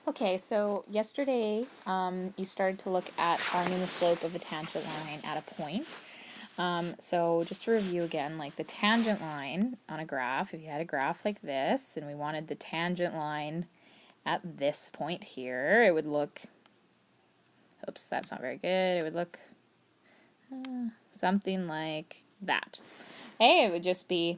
Okay, so yesterday you started to look at finding the slope of a tangent line at a point. So just to review again, like the tangent line on a graph, if you had a graph like this and we wanted the tangent line at this point here, it would look, oops, that's not very good, it would look something like that. Okay, it would just be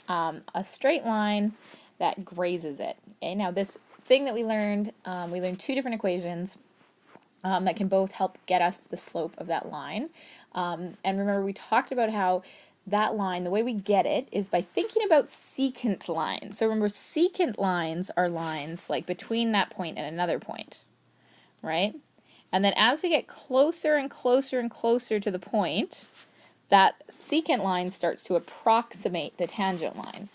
a straight line that grazes it. Okay, now this thing that we learned two different equations that can both help get us the slope of that line. And remember, we talked about how that line, the way we get it is by thinking about secant lines. So remember, secant lines are lines like between that point and another point, right? And then as we get closer and closer and closer to the point, that secant line starts to approximate the tangent line.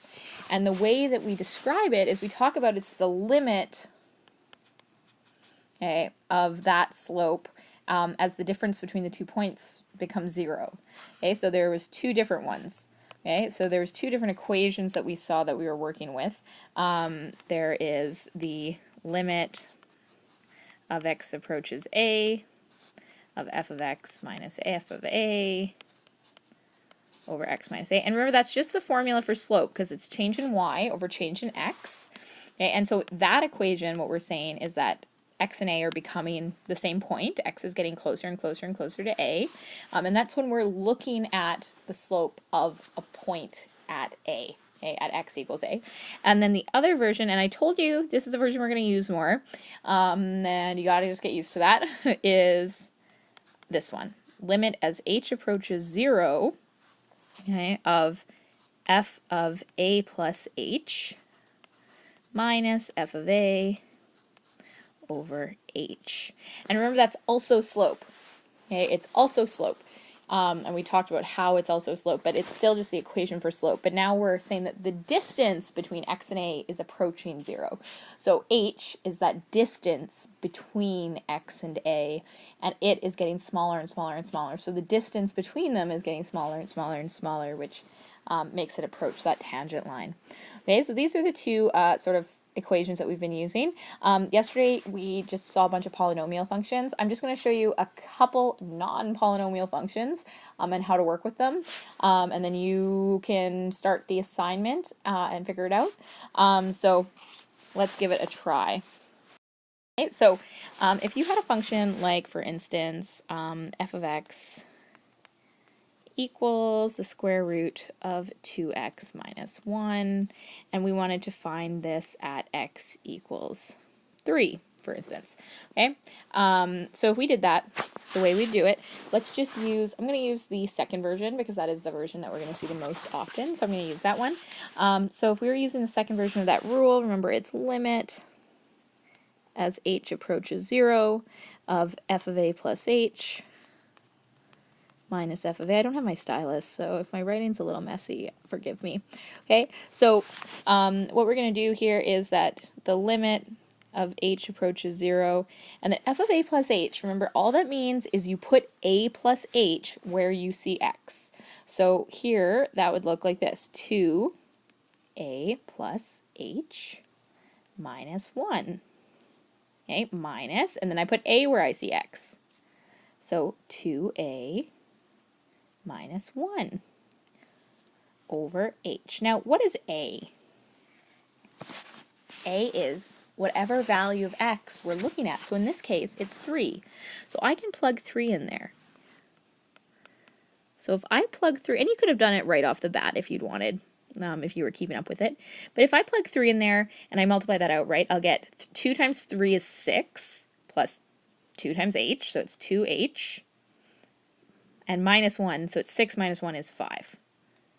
And the way that we describe it is we talk about it's the limit, okay, of that slope as the difference between the 2 points becomes 0. Okay, so there was two different ones. Okay, so there's two different equations that we saw that we were working with. There is the limit of x approaches a of f of x minus f of a over x minus a. And remember, that's just the formula for slope because it's change in y over change in x. Okay, and so that equation, what we're saying is that x and a are becoming the same point. X is getting closer and closer and closer to a. And that's when we're looking at the slope of a point at a. Okay, at x equals a. And then the other version, and I told you this is the version we're going to use more, and you got to just get used to that, is this one. Limit as h approaches 0, okay, of f of a plus h minus f of a over h. And remember, that's also slope. Okay, it's also slope. And we talked about how it's also slope, but it's still just the equation for slope. But now we're saying that the distance between x and a is approaching 0. So h is that distance between x and a, and it is getting smaller and smaller and smaller. So the distance between them is getting smaller and smaller and smaller, which makes it approach that tangent line. Okay, so these are the two sort of equations that we've been using. Yesterday we just saw a bunch of polynomial functions. I'm just going to show you a couple non-polynomial functions and how to work with them, and then you can start the assignment and figure it out. So let's give it a try. Okay, so if you had a function like, for instance, f of x equals the square root of 2x minus 1, and we wanted to find this at x equals 3, for instance. Okay, so if we did that, the way we do it, let's just use, I'm going to use the second version because that is the version that we're going to see the most often, so I'm going to use that one. So if we were using the second version of that rule, remember it's limit as h approaches 0 of f of a plus h minus f of a. I don't have my stylus, so if my writing's a little messy, forgive me. Okay, so what we're going to do here is that the limit of h approaches 0, and that f of a plus h, remember, all that means is you put a plus h where you see x. So here, that would look like this, 2a plus h minus 1. Okay, minus, and then I put a where I see x. So 2a minus 1 over h. Now, what is a? A is whatever value of x we're looking at. So in this case, it's 3. So I can plug 3 in there. So if I plug 3, and you could have done it right off the bat if you'd wanted, if you were keeping up with it. But if I plug 3 in there and I multiply that out, right, I'll get 2 times 3 is 6 plus 2 times h, so it's 2h. And minus 1, so it's 6 minus 1 is 5.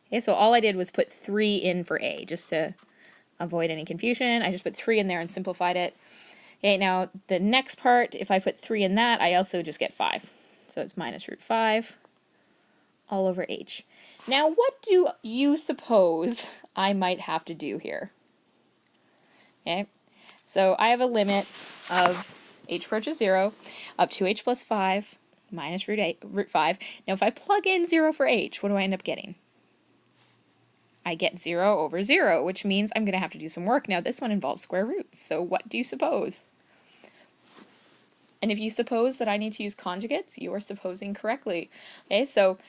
Okay, so all I did was put 3 in for a, just to avoid any confusion. I just put 3 in there and simplified it. Okay, now the next part, if I put 3 in that, I also just get 5. So it's minus root 5 all over h. Now, what do you suppose I might have to do here? Okay, so I have a limit of h approaches 0 of 2h plus 5 minus root 5. Now, if I plug in 0 for h, what do I end up getting? I get 0 over 0, which means I'm going to have to do some work. Now, this one involves square roots, so what do you suppose? And if you suppose that I need to use conjugates, you are supposing correctly. Okay, so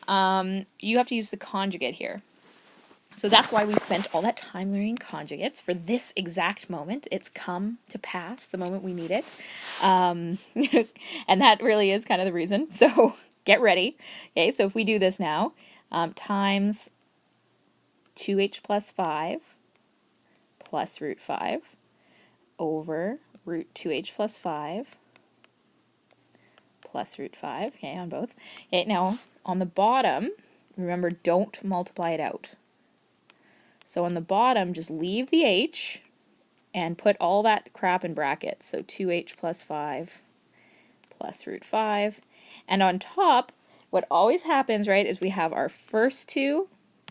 you have to use the conjugate here. So that's why we spent all that time learning conjugates for this exact moment. It's come to pass the moment we need it. And that really is kind of the reason. So get ready. Okay, so if we do this now, times 2h plus 5 plus root 5 over root 2h plus 5 plus root 5, okay, on both. Okay, now on the bottom, remember, don't multiply it out. So on the bottom, just leave the h and put all that crap in brackets. So 2h plus 5 plus root 5. And on top, what always happens, right, is we have our first two,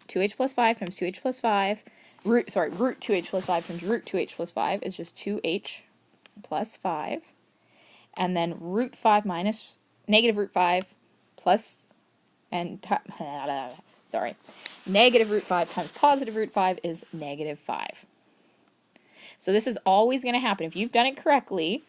2h plus 5 times 2h plus 5, root 2h plus 5 times root 2h plus 5 is just 2h plus 5. And then root 5 minus negative root 5 plus, and negative root 5 times positive root 5 is negative 5. So this is always going to happen. If you've done it correctly,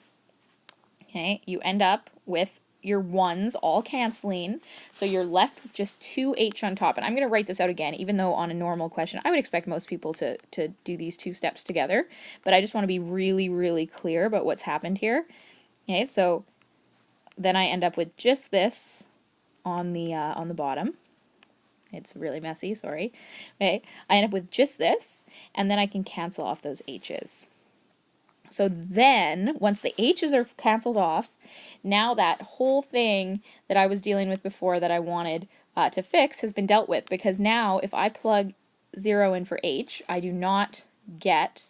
okay, you end up with your ones all canceling, so you're left with just 2h on top. And I'm going to write this out again, even though on a normal question, I would expect most people to do these two steps together, but I just want to be really, really clear about what's happened here. Okay, so then I end up with just this on the bottom. It's really messy, sorry. Okay, I end up with just this, and then I can cancel off those h's. So then, once the h's are canceled off, now that whole thing that I was dealing with before that I wanted to fix has been dealt with, because now if I plug 0 in for h, I do not get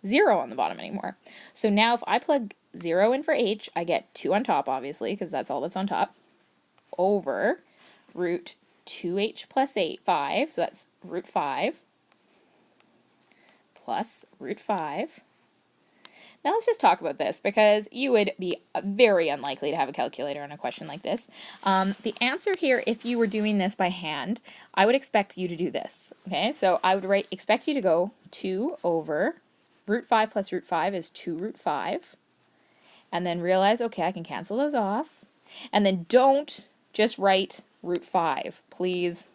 0 on the bottom anymore. So now if I plug 0 in for h, I get 2 on top, obviously, because that's all that's on top, over root 2h plus 5, so that's root 5, plus root 5. Now let's just talk about this, because you would be very unlikely to have a calculator on a question like this. The answer here, if you were doing this by hand, I would expect you to do this. Okay, so I would expect you to go 2 over root 5 plus root 5 is 2 root 5. And then realize, okay, I can cancel those off. And then don't just write root 5. Please,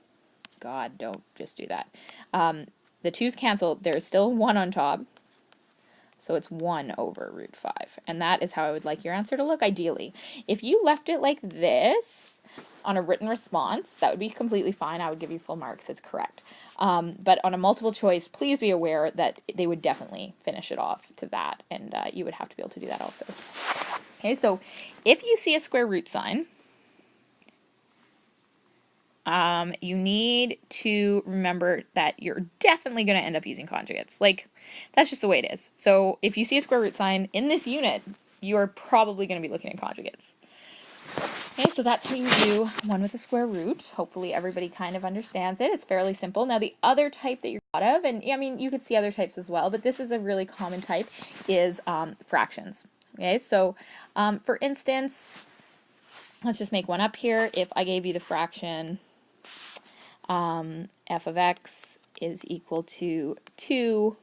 God, don't just do that. The 2's cancel. There's still 1 on top. So it's 1 over root 5. And that is how I would like your answer to look, ideally. If you left it like this on a written response, that would be completely fine. I would give you full marks. It's correct. But on a multiple choice, please be aware that they would definitely finish it off to that. And you would have to be able to do that also. Okay, so if you see a square root sign, you need to remember that you're definitely going to end up using conjugates. Like, that's just the way it is. So if you see a square root sign in this unit, you're probably going to be looking at conjugates. Okay, so that's how you do one with a square root. Hopefully everybody kind of understands it. It's fairly simple. Now the other type that you're thought of, and I mean, you could see other types as well, but this is a really common type, is fractions. Okay, so for instance, let's just make one up here. If I gave you the fraction f of x is equal to 2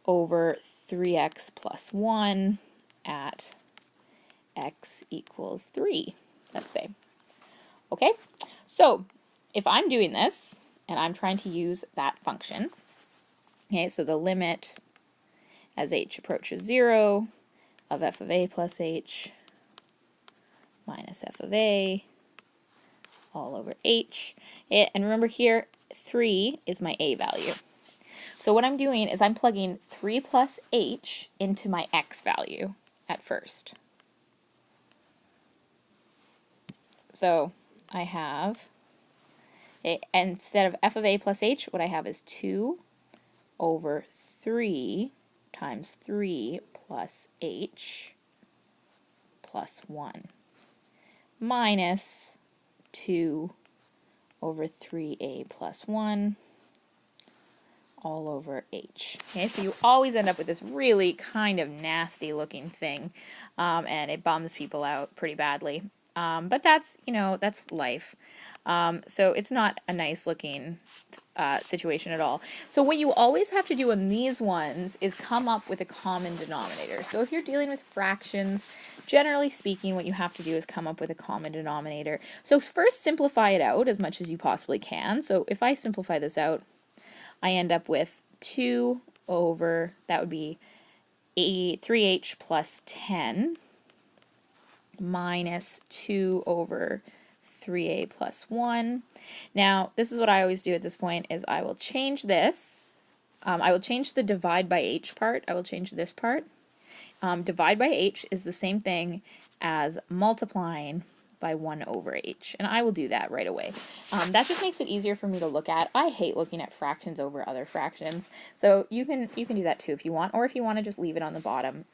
over 3x plus 1 at x equals 3, let's say. Okay, so if I'm doing this and I'm trying to use that function, okay, so the limit as h approaches 0 of f of a plus h minus f of a all over h. And remember here, 3 is my a value. So what I'm doing is I'm plugging 3 plus h into my x value at first. So I have, instead of f of a plus h, what I have is 2 over 3 times 3 plus h plus 1 minus 2 over 3a plus 1 all over h. Okay, so you always end up with this really kind of nasty looking thing, and it bums people out pretty badly. But that's, you know, that's life. So it's not a nice looking situation at all. So what you always have to do on these ones is come up with a common denominator. So if you're dealing with fractions, generally speaking, what you have to do is come up with a common denominator. So first simplify it out as much as you possibly can. So if I simplify this out, I end up with 2 over, that would be 3h plus 10 minus 2 over 3a plus 1. Now, this is what I always do at this point, is I will change this. I will change the divide by h part. I will change this part. Divide by h is the same thing as multiplying by 1 over h, and I will do that right away. That just makes it easier for me to look at. I hate looking at fractions over other fractions, so you can do that too if you want, or if you want to just leave it on the bottom,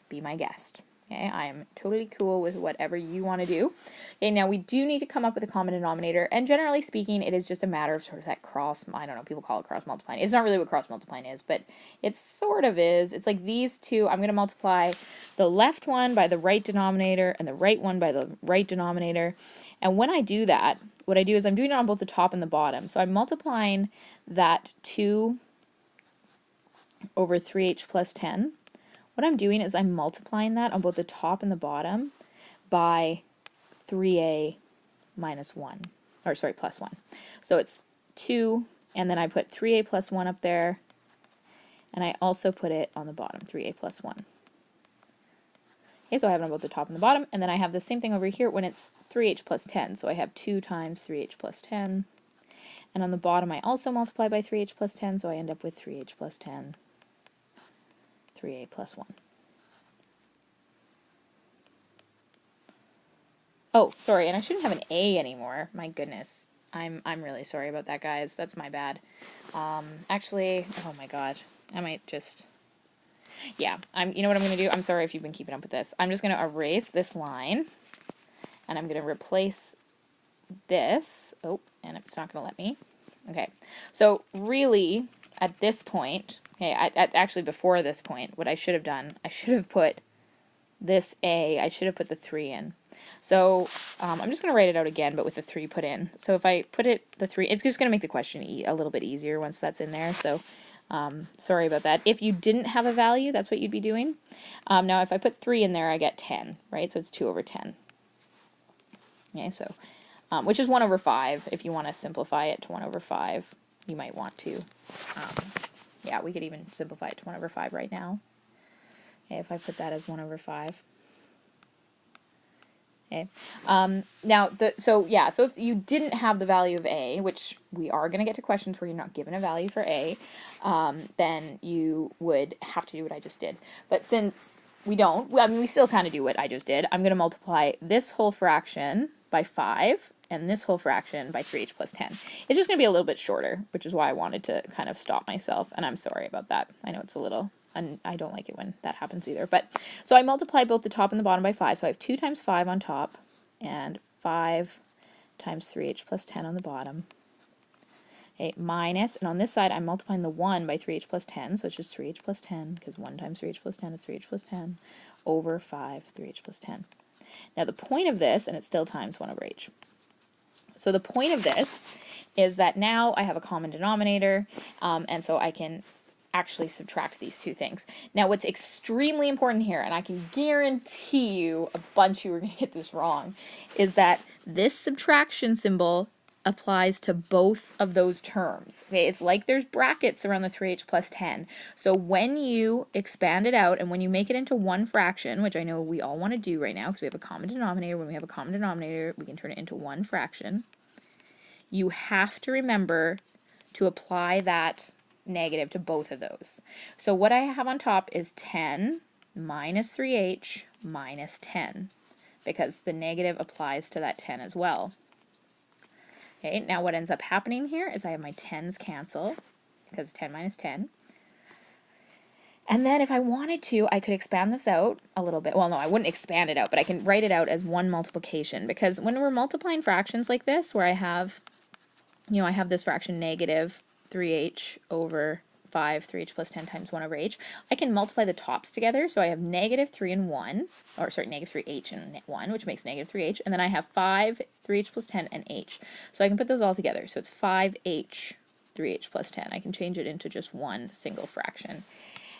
be my guest. Okay, I am totally cool with whatever you want to do. Okay, now we do need to come up with a common denominator, and generally speaking, it is just a matter of sort of that cross, I don't know, people call it cross multiplying. It's not really what cross multiplying is, but it sort of is. It's like these two, I'm going to multiply the left one by the right denominator and the right one by the right denominator. And when I do that, what I do is I'm doing it on both the top and the bottom. So I'm multiplying that 2 over 3h plus 10. What I'm doing is I'm multiplying that on both the top and the bottom by 3a minus 1, or sorry, plus 1. So it's 2, and then I put 3a plus 1 up there, and I also put it on the bottom, 3a plus 1. Okay, so I have it on both the top and the bottom, and then I have the same thing over here when it's 3h plus 10. So I have 2 times 3h plus 10, and on the bottom I also multiply by 3h plus 10, so I end up with 3h plus 10. 3a plus 1. Oh, sorry, and I shouldn't have an a anymore. My goodness. I'm really sorry about that, guys. That's my bad. Actually, oh my god. I might just, yeah, you know what I'm going to do? I'm sorry if you've been keeping up with this. I'm just going to erase this line, and I'm going to replace this. Oh, and it's not going to let me. Okay, so really, at this point, okay, actually before this point, what I should have done, I should have put this a, I should have put the 3 in. So I'm just going to write it out again, but with the 3 put in. So if I put the 3, it's just going to make the question a little bit easier once that's in there. So sorry about that. If you didn't have a value, that's what you'd be doing. Now if I put 3 in there, I get 10, right? So it's 2 over 10. Okay, so which is 1 over 5. If you want to simplify it to 1 over 5, you might want to. Yeah, we could even simplify it to 1 over 5 right now. Okay, if I put that as 1 over 5. Okay. Now, so if you didn't have the value of a, which we are going to get to questions where you're not given a value for a, then you would have to do what I just did. But since we don't, I mean, we still kind of do what I just did. I'm going to multiply this whole fraction by 5 and this whole fraction by 3h plus 10. It's just going to be a little bit shorter, which is why I wanted to kind of stop myself, and I'm sorry about that. I know it's a little, and I don't like it when that happens either. But so I multiply both the top and the bottom by 5, so I have 2 times 5 on top and 5 times 3h plus 10 on the bottom. Okay, minus, and on this side I'm multiplying the 1 by 3h plus 10, so it's just 3h plus 10, because 1 times 3h plus 10 is 3h plus 10, over 5 3h plus 10. Now the point of this, and it's still times 1 over h. So the point of this is that now I have a common denominator, and so I can actually subtract these two things. Now what's extremely important here, and I can guarantee you a bunch of you are going to get this wrong, is that this subtraction symbol applies to both of those terms. Okay, it's like there's brackets around the 3h plus 10. So when you expand it out and when you make it into one fraction, which I know we all want to do right now because we have a common denominator, when we have a common denominator, we can turn it into one fraction. You have to remember to apply that negative to both of those. So what I have on top is 10 minus 3h minus 10, because the negative applies to that 10 as well. Okay, now what ends up happening here is I have my 10s cancel, because 10 minus 10. And then if I wanted to, I could expand this out a little bit. Well, no, I wouldn't expand it out, but I can write it out as one multiplication, because when we're multiplying fractions like this, where I have, I have this fraction negative 3h over 5, 3h plus 10 times 1 over h. I can multiply the tops together, so I have negative 3 and 1, or sorry, negative 3h and 1, which makes negative 3h, and then I have 5, 3h plus 10, and h. So I can put those all together, so it's 5h, 3h plus 10. I can change it into just one single fraction.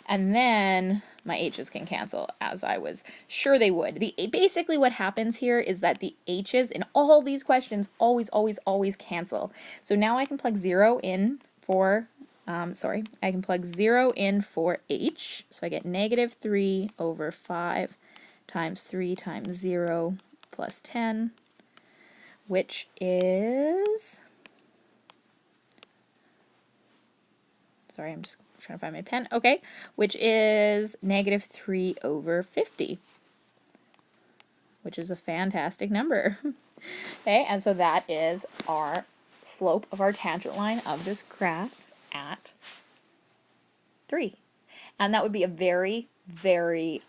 And then my h's can cancel, as I was sure they would. Basically what happens here is that the h's in all these questions always, always, always cancel. So now I can plug 0 in for, I can plug 0 in for h. So I get negative 3 over 5 times 3 times 0 plus 10, which is, sorry, I'm just trying to find my pen. Okay, which is negative 3 over 50, which is a fantastic number. Okay, and so that is our slope of our tangent line of this graph at 3. And that would be a very, very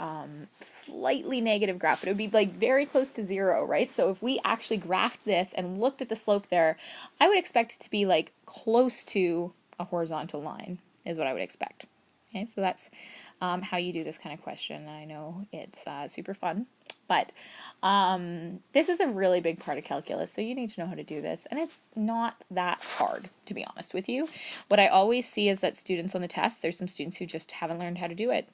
slightly negative graph, but it would be like very close to 0, right? So if we actually graphed this and looked at the slope there, I would expect it to be like close to a horizontal line, is what I would expect. Okay, so that's how you do this kind of question. I know it's super fun, but this is a really big part of calculus, so you need to know how to do this, and it's not that hard, to be honest with you. What I always see is that students on the test, there's some students who just haven't learned how to do it,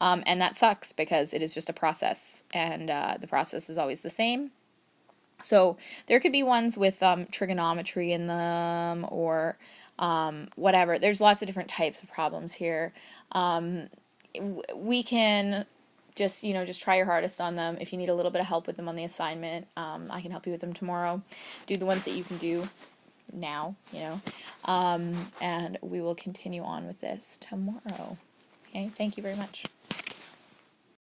and that sucks because it is just a process, and the process is always the same. So there could be ones with trigonometry in them, or whatever. There's lots of different types of problems here. We can just try your hardest on them. If you need a little bit of help with them on the assignment, I can help you with them tomorrow. Do the ones that you can do now, and we will continue on with this tomorrow. Okay, thank you very much.